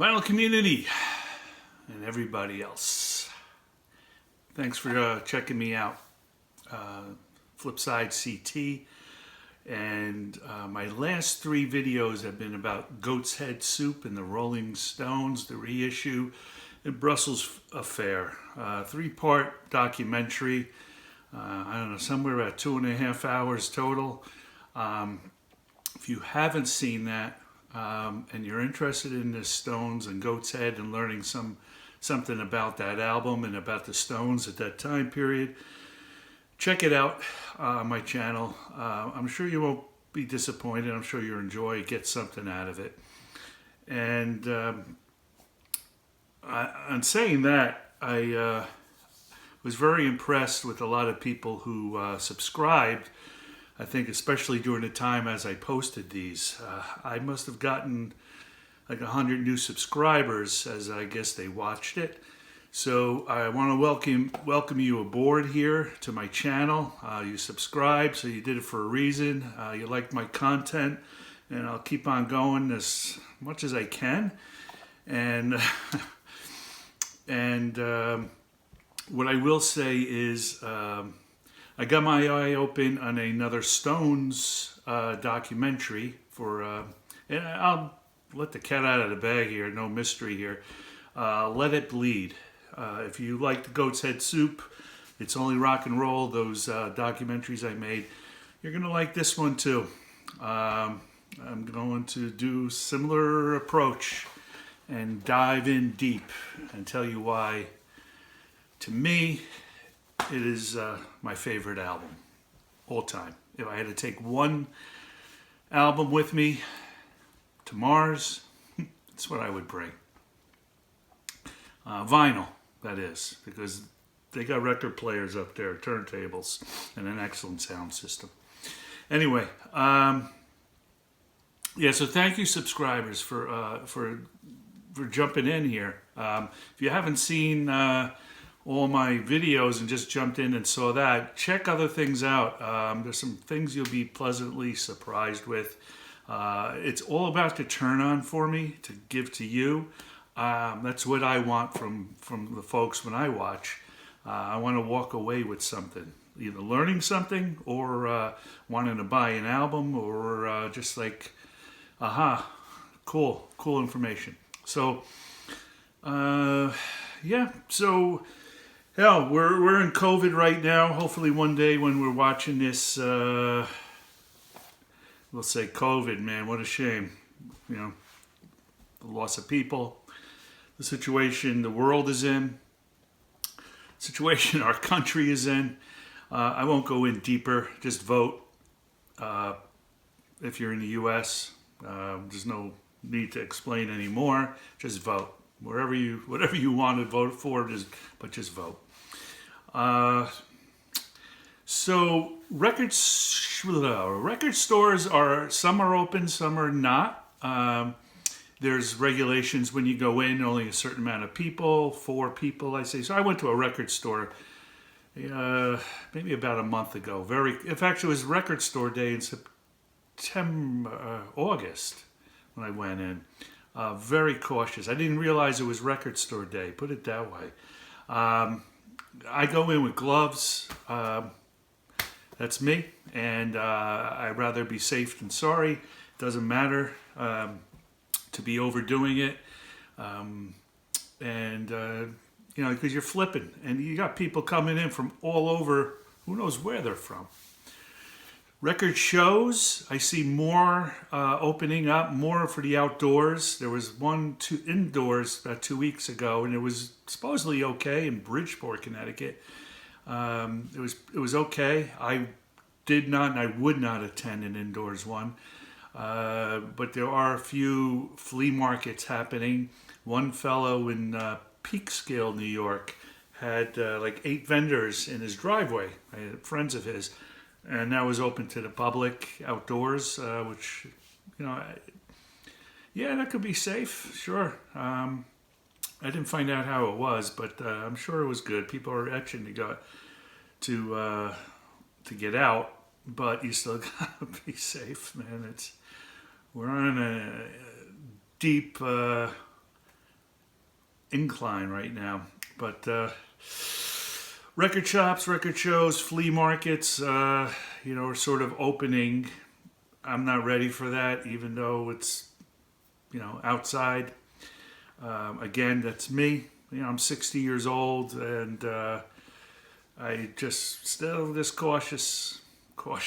Vinyl community and everybody else. Thanks for checking me out. FlipSideCT. And my last three videos have been about Goat's Head Soup and the Rolling Stones, the reissue, and Brussels Affair. Three-part documentary. I don't know, somewhere about 2.5 hours total. If you haven't seen that, and you're interested in the Stones and Goat's Head and learning something about that album and about the Stones at that time period, check it out on my channel. I'm sure you won't be disappointed. I'm sure you'll enjoy, get something out of it. And on saying that, I was very impressed with a lot of people who subscribed. I think especially during the time as I posted these. I must have gotten like 100 new subscribers as I guess they watched it. So I want to welcome you aboard here to my channel. You subscribed, so you did it for a reason. You liked my content, and I'll keep on going as much as I can. And what I will say is I got my eye open on another Stones documentary for, and I'll let the cat out of the bag here, no mystery here. Let It Bleed. If you like the Goat's Head Soup, It's Only Rock and Roll, those documentaries I made, you're going to like this one too. I'm going to do similar approach and dive in deep and tell you why, to me, it is my favorite album, all time. If I had to take one album with me to Mars, that's what I would bring. Vinyl, that is, because they got record players up there, turntables, and an excellent sound system. Anyway, yeah, so thank you, subscribers, for jumping in here. If you haven't seen all my videos and just jumped in and saw that, check other things out. There's some things you'll be pleasantly surprised with. It's all about the turn on for me to give to you. That's what I want from the folks when I watch. I want to walk away with something, either learning something or wanting to buy an album or just like, aha, cool information. So, yeah, so hell, we're in COVID right now. Hopefully one day when we're watching this, we'll say COVID, man, what a shame. You know, the loss of people, the situation the world is in, the situation our country is in. I won't go in deeper, just vote. If you're in the U.S., there's no need to explain anymore. Just vote. Whatever you want to vote for, but just vote. So record stores some are open, some are not. There's regulations when you go in, only a certain amount of people, 4 people, I say. So I went to a record store maybe about a month ago. In fact, it was record store day in August when I went in. Very cautious. I didn't realize it was record store day, put it that way. I go in with gloves. That's me, and I'd rather be safe than sorry. It doesn't matter to be overdoing it, you know, because you're flipping, and you got people coming in from all over. Who knows where they're from? Record shows, I see more opening up, more for the outdoors. There was 2 indoors about 2 weeks ago, and it was supposedly okay in Bridgeport, Connecticut. It was okay. I did not and I would not attend an indoors one. But there are a few flea markets happening. One fellow in Peekskill, New York, had like 8 vendors in his driveway, friends of his. And that was open to the public outdoors, which, you know, yeah, that could be safe, sure. I didn't find out how it was, but I'm sure it was good. People are itching to go to get out, but you still gotta be safe, man. We're on a deep incline right now. But record shops, record shows, flea markets, are sort of opening. I'm not ready for that, even though it's, outside. Again, that's me. I'm 60 years old, and I still cautious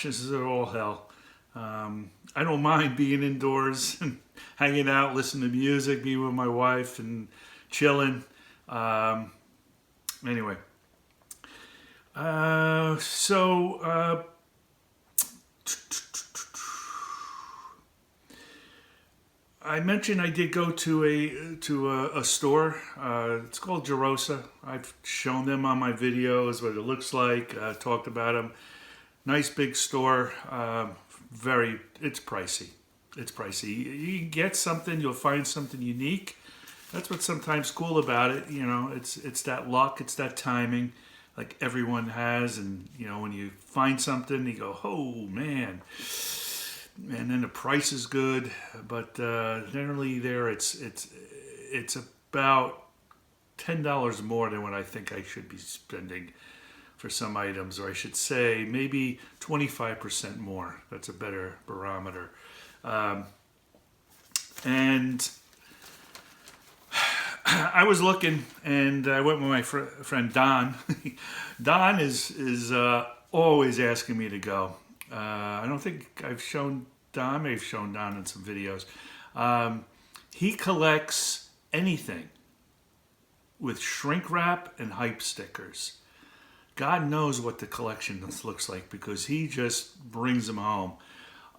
as all hell. I don't mind being indoors and hanging out, listening to music, being with my wife and chilling. Anyway, I mentioned I did go to a store. It's called Jerosa. I've shown them on my videos what it looks like. Talked about them. Nice big store. It's pricey. It's pricey. You can get something. You'll find something unique. That's what's sometimes cool about it. It's that luck. It's that timing, like everyone has. And when you find something, you go, oh man. And then the price is good, but generally there it's about $10 more than what I think I should be spending for some items, or I should say maybe 25% more. That's a better barometer. And I was looking, and I went with my friend Don. Don is always asking me to go. I don't think I've shown Don. I may have shown Don in some videos. He collects anything with shrink wrap and hype stickers. God knows what the collection looks like because he just brings them home.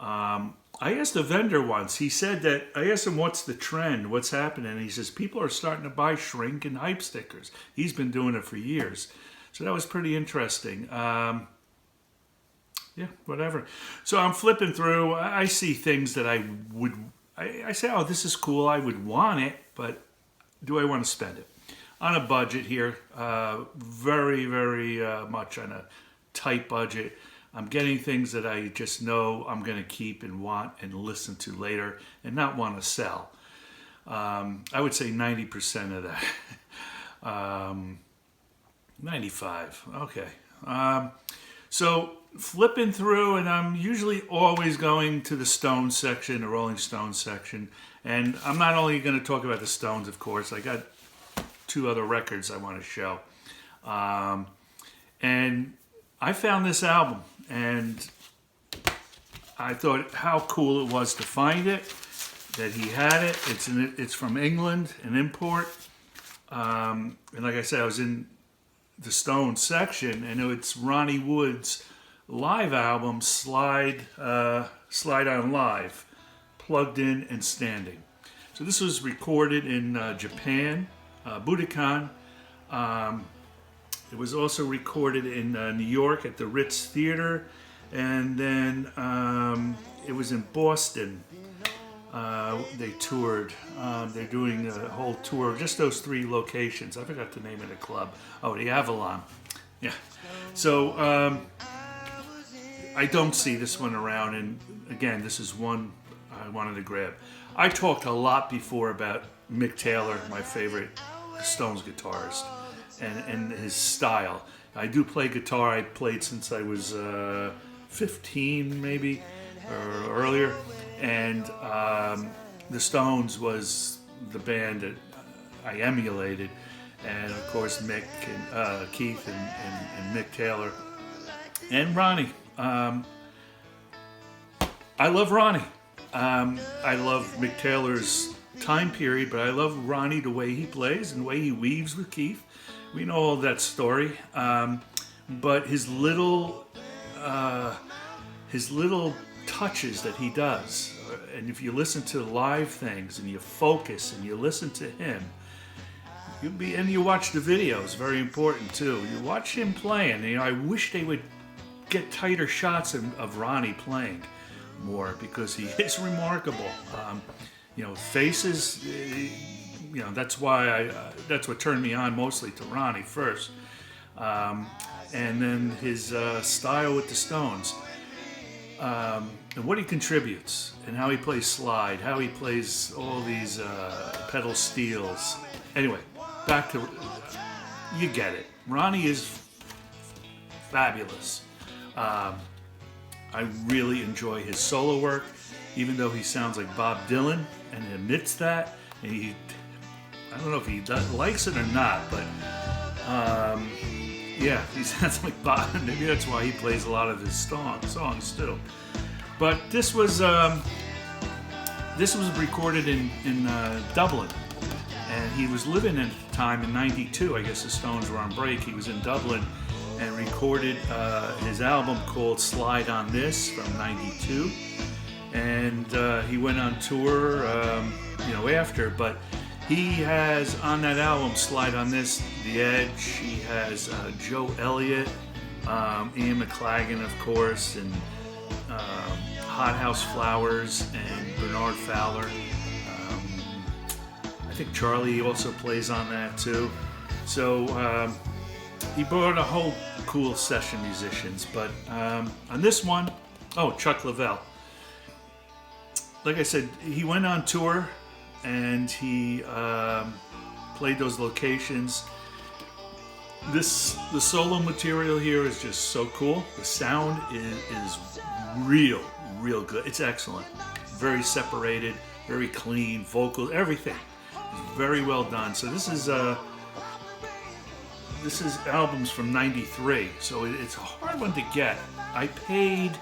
I asked a vendor once. He said that I asked him what's the trend, what's happening. And he says people are starting to buy shrink and hype stickers. He's been doing it for years. So that was pretty interesting. Yeah, whatever. So I'm flipping through. I see things that I say, oh, this is cool. I would want it, but do I want to spend it? On a budget here, very, very much on a tight budget. I'm getting things that I just know I'm going to keep and want and listen to later and not want to sell. I would say 90% of that. 95, okay. So flipping through, and I'm usually always going to the Stones section, the Rolling Stones section. And I'm not only going to talk about the Stones, of course. I got 2 other records I want to show. And I found this album, and I thought how cool it was to find it, that he had it. It's from England, an import. And like I said, I was in the Stones section, and it's Ronnie Wood's live album, Slide on Live, Plugged In and Standing. So this was recorded in Japan, Budokan. It was also recorded in New York at the Ritz Theater, and then it was in Boston. They toured. They're doing a whole tour of just those 3 locations. I forgot the name of the club. Oh, the Avalon. Yeah. So I don't see this one around. And again, this is one I wanted to grab. I talked a lot before about Mick Taylor, my favorite Stones guitarist, and his style. I do play guitar. I played since I was 15, maybe, or earlier. And the Stones was the band that I emulated, and of course Mick and Keith and Mick Taylor and Ronnie. I love Ronnie. I love Mick Taylor's time period, but I love Ronnie, the way he plays and the way he weaves with Keith. We know all that story, but his little touches that he does. And if you listen to live things and you focus and you listen to him, and you watch the videos, very important too. You watch him playing. I wish they would get tighter shots of Ronnie playing more, because he is remarkable. Faces. That's why that's what turned me on mostly to Ronnie first, and then his style with the Stones. And what he contributes, and how he plays slide, how he plays all these pedal steels. Anyway, back to, you get it. Ronnie is fabulous. I really enjoy his solo work, even though he sounds like Bob Dylan and admits that. And I don't know if he likes it or not, but yeah, he sounds like Bob. Maybe that's why he plays a lot of his songs too. But this was recorded in Dublin, and he was living at the time in '92. I guess the Stones were on break. He was in Dublin and recorded his album called Slide on This from '92, and he went on tour, after. But he has on that album, Slide on This, The Edge. He has Joe Elliott, Ian McLagan, of course, and Hot House Flowers and Bernard Fowler. I think Charlie also plays on that too. So he brought a whole cool session musicians. But on this one, Chuck Leavell. Like I said, he went on tour and he played those locations. The solo material here is just so cool. The sound is real good. It's excellent. Very separated, very clean, vocal, everything. It's very well done. So this is albums from '93, so it's a hard one to get. I paid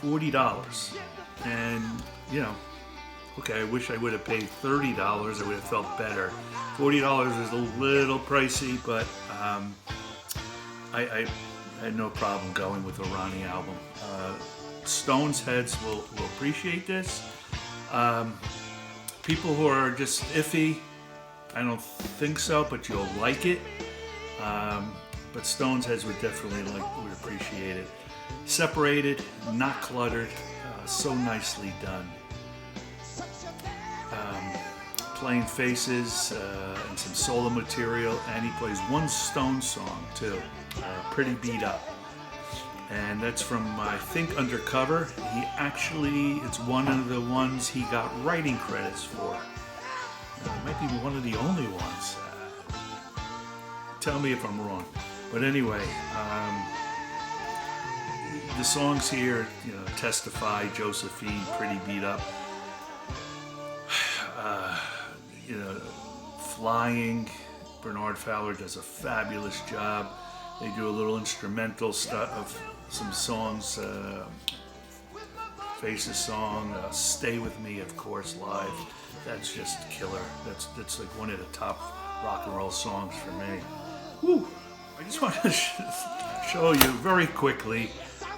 $40, and okay, I wish I would have paid $30. I would have felt better. $40 is a little pricey, but I had no problem going with a Ronnie album. Stones heads will appreciate this. People who are just iffy, I don't think so, but you'll like it. But Stones heads would definitely would appreciate it. Separated, not cluttered, so nicely done. Playing Faces and some solo material, and he plays one Stones song too, Pretty Beat Up. And that's from, I think, Undercover. It's one of the ones he got writing credits for. It might be one of the only ones. Tell me if I'm wrong. But anyway, the songs here, Testify, Josephine, Pretty Beat Up. Flying, Bernard Fowler does a fabulous job. They do a little instrumental stuff of some songs, Faces song, Stay With Me, of course, live. That's just killer. That's like one of the top rock and roll songs for me. Woo! I just want to show you very quickly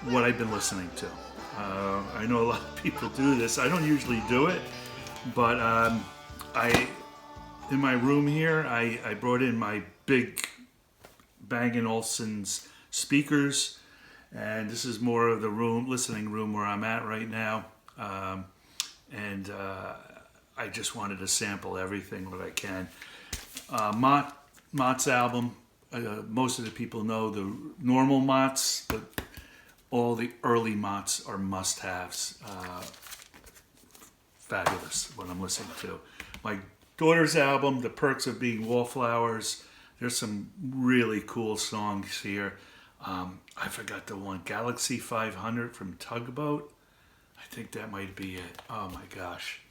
what I've been listening to. I know a lot of people do this. I don't usually do it, but in my room here, I brought in my big Bang & Olufsen's speakers, and this is more of the listening room where I'm at right now. And I just wanted to sample everything that I can. Mott's album, most of the people know the normal Motts, but all the early Motts are must-haves. Fabulous what I'm listening to. My daughter's album, The Perks of Being Wallflowers. There's some really cool songs here. I forgot the one, Galaxy 500 from Tugboat. I think that might be it. Oh my gosh.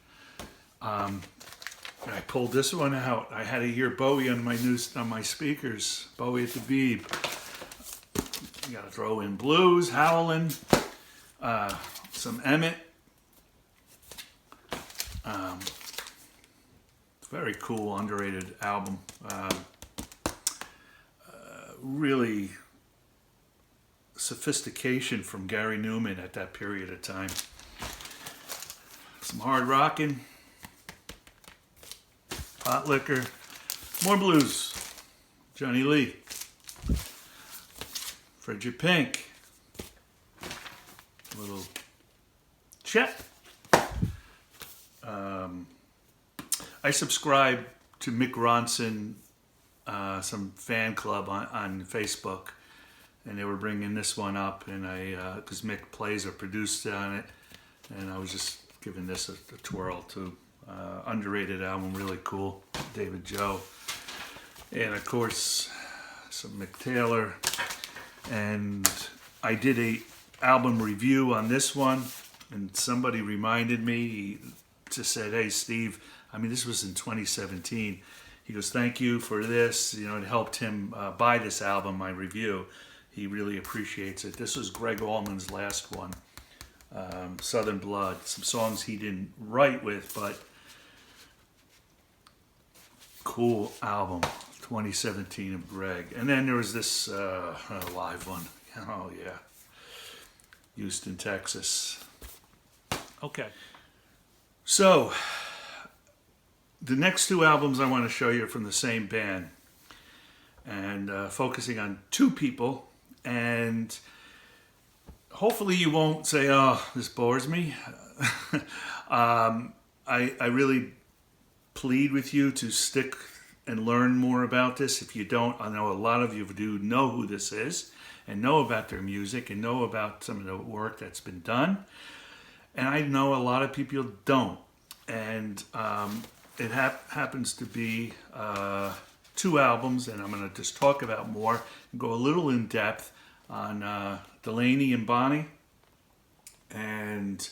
I pulled this one out. I had to hear Bowie on my speakers. Bowie at the Beeb. You gotta throw in blues, Howlin', some Emmett. Very cool, underrated album. Really sophistication from Gary Newman at that period of time. Some hard rocking, pot liquor, more blues. Johnny Lee, Frigid Pink, a little Chet. I subscribe to Mick Ronson, some fan club on Facebook, and they were bringing this one up, and because Mick plays or produced on it, and I was just giving this a twirl too. Underrated album, really cool. David Joe. And of course, some Mick Taylor. And I did a album review on this one, and somebody reminded me, he just said, hey Steve, I mean this was in 2017, he goes, thank you for this, you know, it helped him buy this album, my review. He really appreciates it. This was Greg Allman's last one, Southern Blood. Some songs he didn't write with, but cool album, 2017 of Greg. And then there was this live one. Oh yeah, Houston, Texas. Okay. So, the next two albums I want to show you are from the same band, and focusing on two people, and hopefully you won't say, oh, this bores me. I really plead with you to stick and learn more about this. If you don't, I know a lot of you do know who this is, and know about their music, and know about some of the work that's been done. And I know a lot of people don't. And it happens to be two albums, and I'm going to just talk about more and go a little in depth on Delaney and Bonnie. And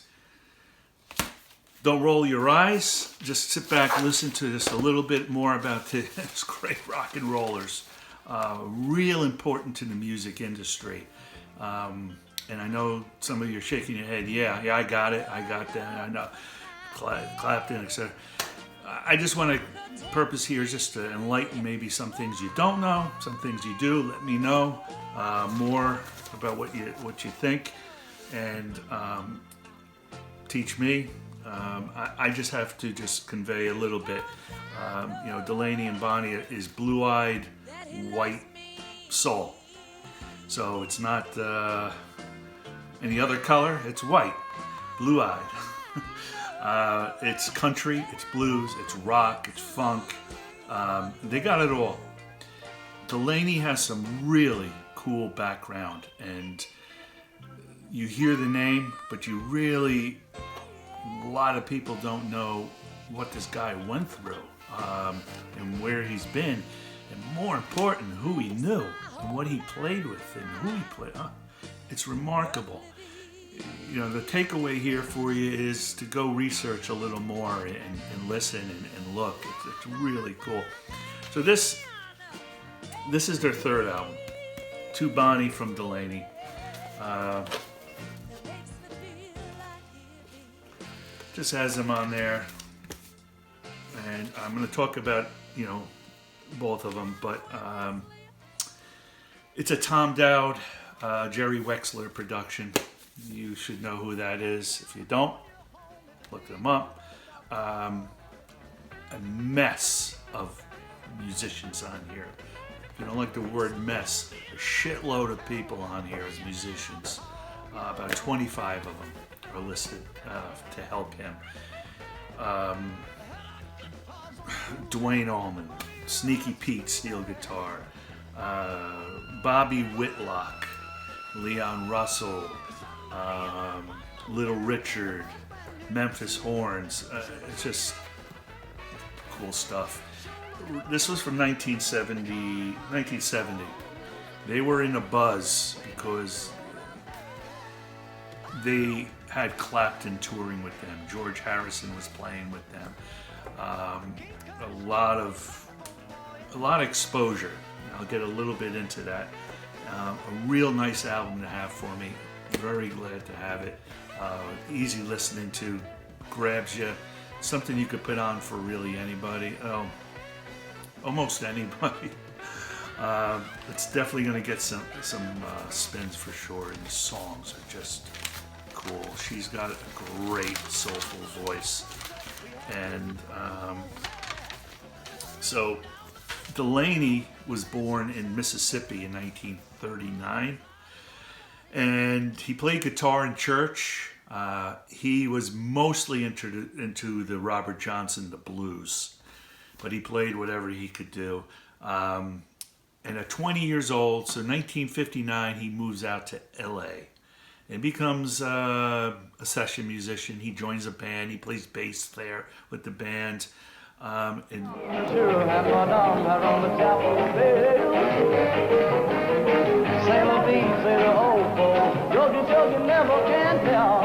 don't roll your eyes. Just sit back and listen to just a little bit more about these great rock and rollers. Real important to the music industry. And I know some of you are shaking your head. Yeah, I got it. I got that. I know. Clapton, etc. I just want to, purpose here is just to enlighten maybe some things you don't know, some things you do. Let me know more about what you think, and teach me. I just have to just convey a little bit. You know, Delaney and Bonnie is blue-eyed, white soul. So it's not any other color. It's white, blue-eyed. It's country, it's blues, it's rock, it's funk. They got it all. Delaney has some really cool background, and you hear the name, but you really, a lot of people don't know what this guy went through, and where he's been, and more important, who he knew, and what he played with, and who he played. It's remarkable. You know, the takeaway here for you is to go research a little more and listen and look. It's really cool. So this is their third album, To Bonnie from Delaney. Just has them on there, and I'm going to talk about, you know, both of them, but it's a Tom Dowd, Jerry Wexler production. You should know who that is. If you don't, look them up. A mess of musicians on here. If you don't like the word mess, a shitload of people on here as musicians. About 25 of them are listed to help him. Dwayne Allman, Sneaky Pete, steel guitar. Bobby Whitlock, Leon Russell, Little Richard, Memphis Horns. It's just cool stuff. This was from 1970. They were in a buzz because they had Clapton touring with them. George Harrison was playing with them. A lot of exposure. I'll get a little bit into that. A real nice album to have for me. Very glad to have it. Easy listening to, grabs you. Something you could put on for really anybody. Almost anybody. It's definitely going to get some spins for sure. And the songs are just cool. She's got a great soulful voice. And so Delaney was born in Mississippi in 1939. And he played guitar in church. He was mostly into the Robert Johnson, the blues. But he played whatever he could do. And at 20 years old, so 1959, he moves out to L.A. and becomes a session musician. He joins a band. He plays bass there with the band. And Sailor D, sailor O, joking, never can tell.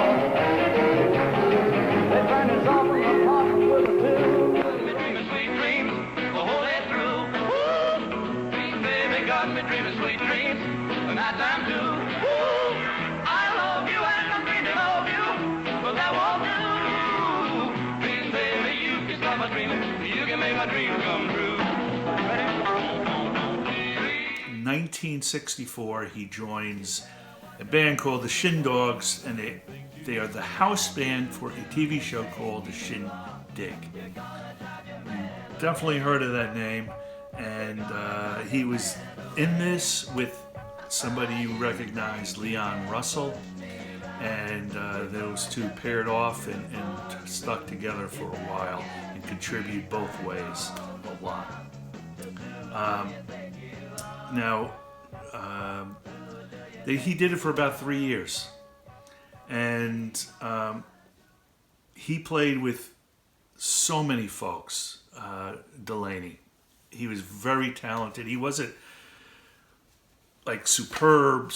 They burn his off in the pot with a tune. Dreaming sweet dreams, the whole day through. Woo! Sweet baby got me dreaming sweet dreams, the night time too. Woo! I love you and I'm dreaming of you, but that won't do. Please baby, you can stop my dreaming, you can make my dreams come true. Ready? 1964, he joins a band called the Shindogs, and they are the house band for a TV show called The Shindig. Definitely heard of that name, and he was in this with somebody you recognize, Leon Russell, and those two paired off and stuck together for a while and contribute both ways a lot. Now, he did it for about 3 years, and he played with so many folks. Delaney, he was very talented. He wasn't like superb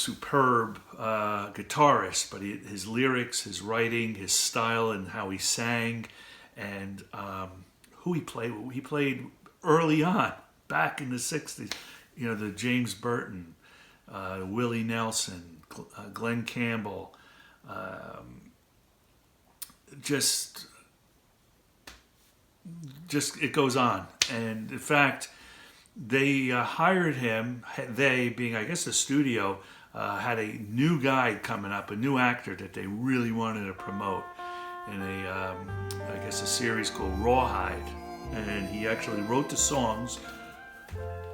guitarist, but his lyrics, his writing, his style, and how he sang, and who he played. He played early on, back in the '60s. You know, the James Burton, Willie Nelson, Glenn Campbell, just it goes on. And in fact, they hired him, they being, I guess, the studio, had a new guy coming up, a new actor that they really wanted to promote in I guess, a series called Rawhide. And he actually wrote the songs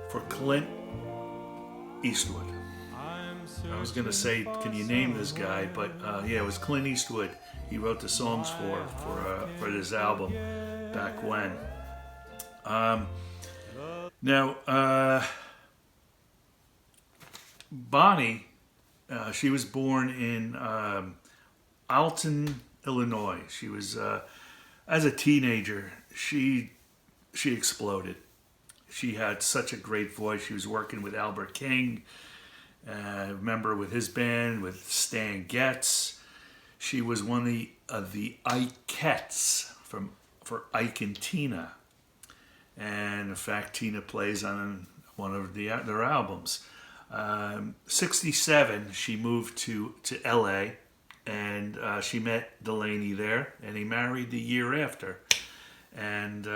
for Clint Eastwood. I was gonna say, can you name this guy? But yeah, it was Clint Eastwood. He wrote the songs for this album back when. Now, Bonnie, she was born in Alton, Illinois. She was, as a teenager, she exploded. She had such a great voice. She was working with Albert King, remember, with his band, with Stan Getz. She was one of the Ikettes for Ike and Tina. And in fact, Tina plays on one of their albums. 67, she moved to LA, and she met Delaney there, and they married the year after. And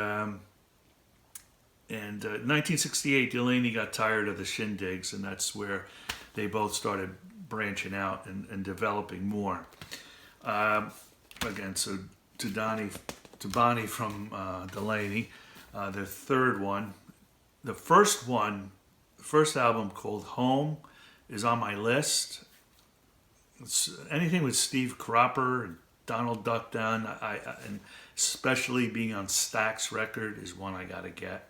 1968, Delaney got tired of the Shindigs, and that's where they both started branching out and developing more. Again, so to Bonnie from Delaney, the third one. The first album called Home is on my list. It's anything with Steve Cropper and Donald Duck Dunn, and especially being on Stax record is one I gotta get.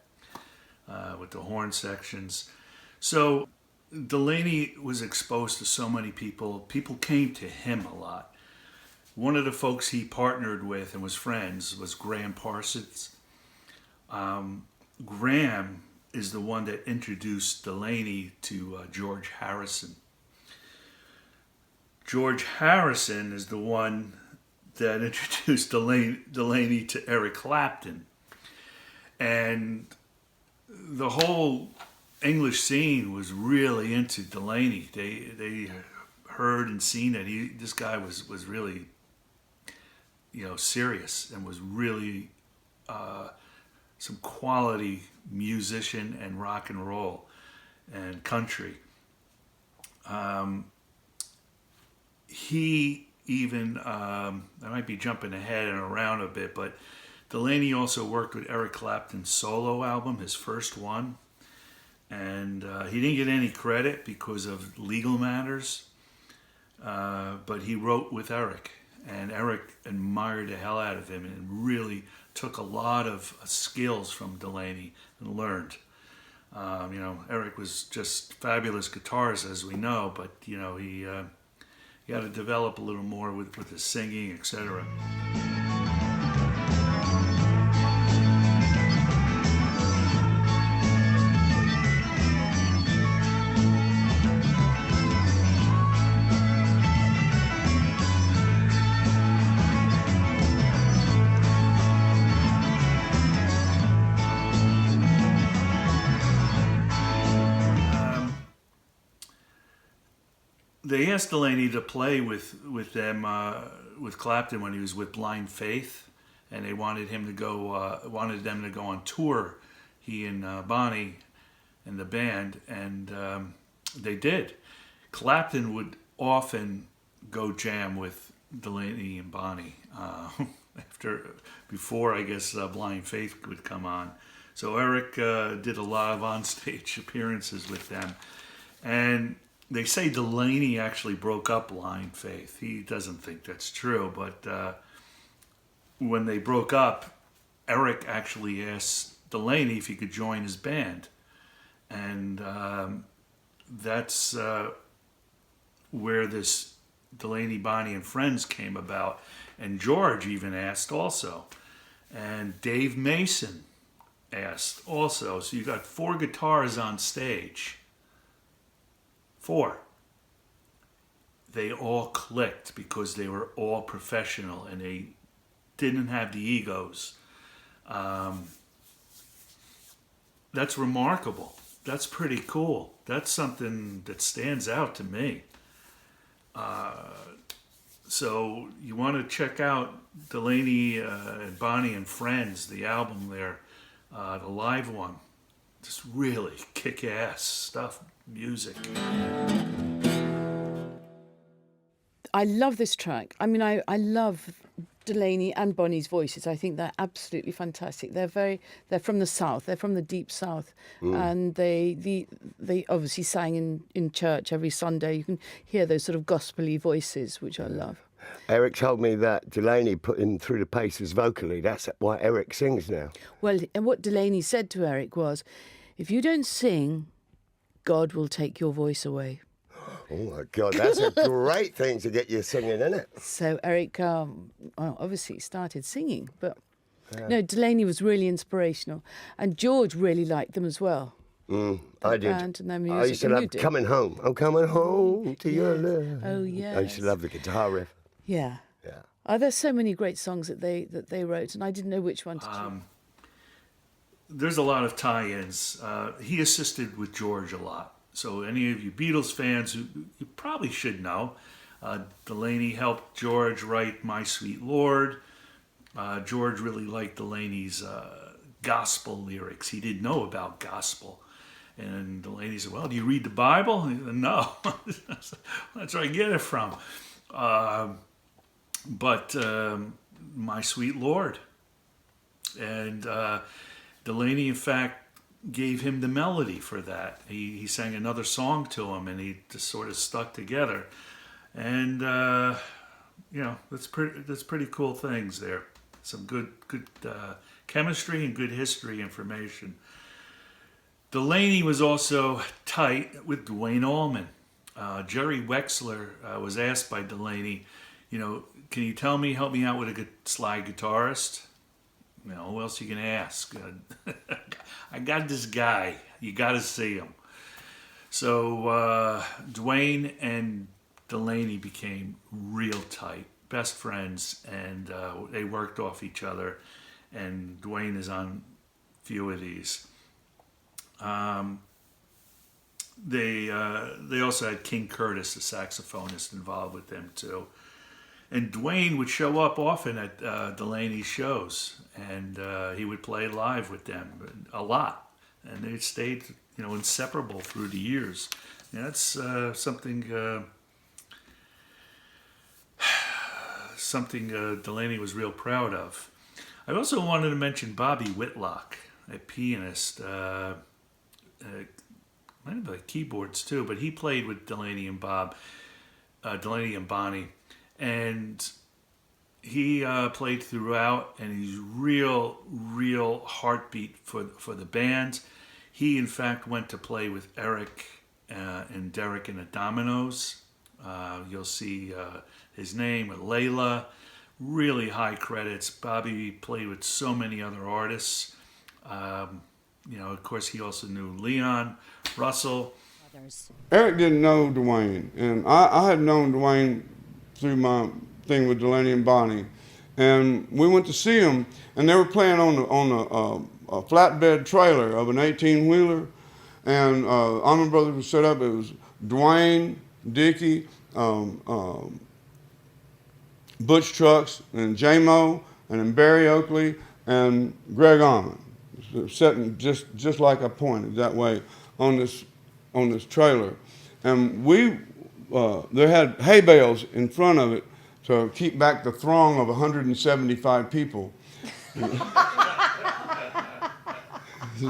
With the horn sections. So Delaney was exposed to so many people. People came to him a lot. One of the folks he partnered with and was friends was Graham Parsons. Graham is the one that introduced Delaney to George Harrison. George Harrison is the one that introduced Delaney to Eric Clapton. And the whole English scene was really into Delaney. They heard and seen that this guy was really, serious, and was really some quality musician and rock and roll and country. He even, I might be jumping ahead and around a bit, but Delaney also worked with Eric Clapton's solo album, his first one, and he didn't get any credit because of legal matters, but he wrote with Eric, and Eric admired the hell out of him and really took a lot of skills from Delaney and learned. Eric was just fabulous guitarist, as we know, but he got to develop a little more with his singing, etc. they asked Delaney to play with them with Clapton when he was with Blind Faith, and they wanted him to go wanted them to go on tour. He and Bonnie and the band, and they did. Clapton would often go jam with Delaney and Bonnie before I guess Blind Faith would come on. So Eric did a lot of onstage appearances with them, and they say Delaney actually broke up Blind Faith. He doesn't think that's true, but when they broke up, Eric actually asked Delaney if he could join his band, and that's where this Delaney, Bonnie, and Friends came about. And George even asked also, and Dave Mason asked also. So you got 4 guitars on stage. 4. They all clicked because they were all professional and they didn't have the egos. That's remarkable. That's pretty cool. That's something that stands out to me. So you want to check out Delaney and Bonnie and Friends, the album there, the live one. Just really kick-ass stuff, music. I love this track. I mean, I love Delaney and Bonnie's voices. I think they're absolutely fantastic. They're from the South. They're from the deep South, and they obviously sang in church every Sunday. You can hear those sort of gospel-y voices, which I love. Eric told me that Delaney put him through the paces vocally. That's why Eric sings now. Well, and what Delaney said to Eric was, if you don't sing, God will take your voice away. Oh, my God, that's a great thing to get you singing, isn't it? So Eric obviously started singing, but no, Delaney was really inspirational. And George really liked them as well. I did. And their music. I used to love Coming Home. I'm coming home to your love. Oh, yes. I used to love the guitar riff. Yeah. Yeah. Oh, there's so many great songs that they wrote, and I didn't know which one to choose. There's a lot of tie-ins. He assisted with George a lot. So any of you Beatles fans, who you probably should know, Delaney helped George write My Sweet Lord. George really liked Delaney's gospel lyrics. He didn't know about gospel. And Delaney said, well, do you read the Bible? And he said, no. That's where I get it from. But My Sweet Lord. And Delaney, in fact, gave him the melody for that. He sang another song to him, and he just sort of stuck together. And that's pretty cool things there. Some good chemistry and good history information. Delaney was also tight with Duane Allman. Jerry Wexler was asked by Delaney, can you help me out with a slide guitarist? Who else you can ask? I got this guy. You got to see him. So Duane and Delaney became real tight, best friends, and they worked off each other. And Duane is on a few of these. They also had King Curtis, the saxophonist, involved with them too. And Duane would show up often at Delaney's shows, and he would play live with them a lot. And they stayed, inseparable through the years. And that's something Delaney was real proud of. I also wanted to mention Bobby Whitlock, a pianist. Might have played keyboards too, but he played with Delaney and Delaney and Bonnie. And he played throughout, and he's real heartbeat for the band. He, in fact, went to play with Eric and Derek and the Dominoes. You'll see his name with Layla. Really high credits. Bobby played with so many other artists. Of course, he also knew Leon Russell. Eric didn't know Duane, and I had known Duane through my thing with Delaney and Bonnie, and we went to see them, and they were playing on a flatbed trailer of an 18-wheeler, and Allman Brothers was set up. It was Duane, Dickie, Butch Trucks, and J-Mo, and then Barry Oakley, and Greg Almond, sitting just like I pointed that way on this trailer. And they had hay bales in front of it to keep back the throng of 175 people.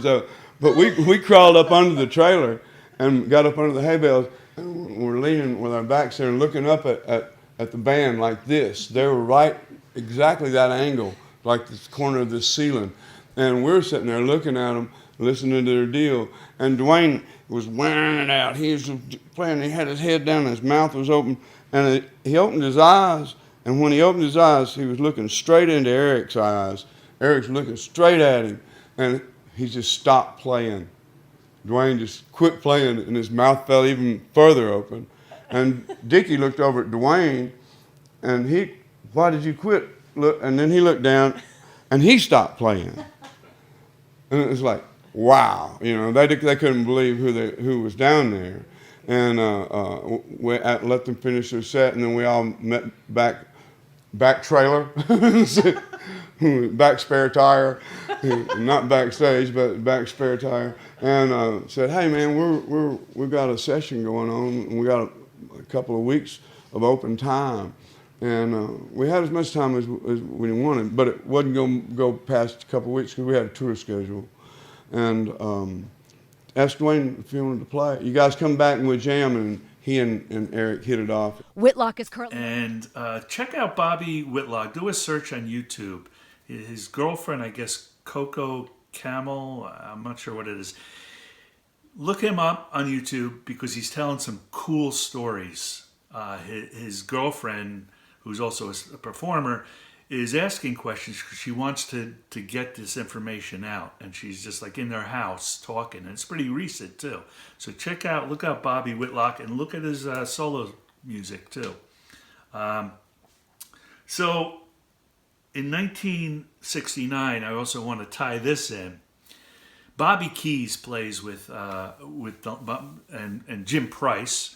So, but we crawled up under the trailer and got up under the hay bales, and we're leaning with our backs there and looking up at the band like this. They were right exactly that angle, like this corner of this ceiling. And we're sitting there looking at them, listening to their deal. And Dwayne was wearing it out. He was playing, he had his head down, his mouth was open, and he opened his eyes. And when he opened his eyes, he was looking straight into Eric's eyes. Eric's looking straight at him, and he just stopped playing. Dwayne just quit playing, and his mouth fell even further open. And Dickie looked over at Dwayne, and why did you quit? Look, and then he looked down, and he stopped playing. And it was like, wow, they couldn't believe who was down there. And we let them finish their set, and then we all met back trailer, back spare tire, not backstage, but back spare tire, and said, hey man, we've got a session going on, and we got a couple of weeks of open time. And we had as much time as we wanted, but it wasn't going to go past a couple of weeks because we had a tour schedule. And asked Dwayne if he wanted to play. You guys come back and we jam, and he and Eric hit it off. Whitlock is currently... And check out Bobby Whitlock. Do a search on YouTube. His girlfriend, I guess, Coco Camel, I'm not sure what it is. Look him up on YouTube because he's telling some cool stories. His girlfriend, who's also a performer, is asking questions because she wants to get this information out. And she's just like in their house talking. And it's pretty recent too. So look out Bobby Whitlock and look at his solo music too. So in 1969, I also want to tie this in. Bobby Keys plays with Jim Price,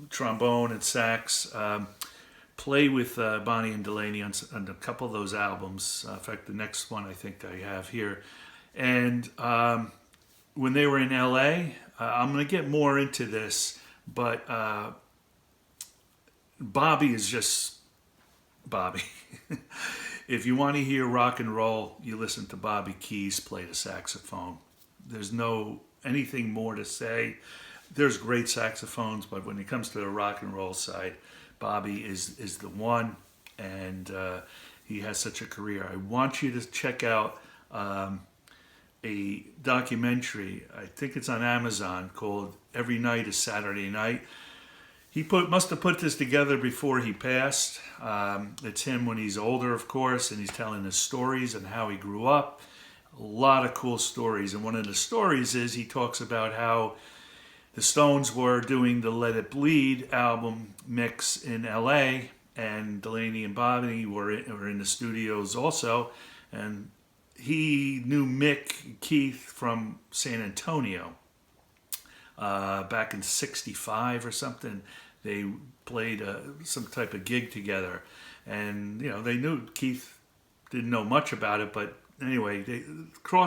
trombone and sax. Play with Bonnie and Delaney on a couple of those albums. In fact, the next one I think I have here. And when they were in LA, I'm going to get more into this, but Bobby is just Bobby. If you want to hear rock and roll, you listen to Bobby Keys play the saxophone. There's no anything more to say. There's great saxophones, but when it comes to the rock and roll side, Bobby is the one, and he has such a career. I want you to check out a documentary, I think it's on Amazon, called Every Night is Saturday Night. He must have put this together before he passed. It's him when he's older, of course, and he's telling his stories and how he grew up. A lot of cool stories, and one of the stories is he talks about how the Stones were doing the Let It Bleed album mix in LA, and Delaney and Bonnie were in the studios also, and he knew Mick Keith from San Antonio. Back in '65 or something, they played some type of gig together, and they knew Keith didn't know much about it, but anyway, they crossed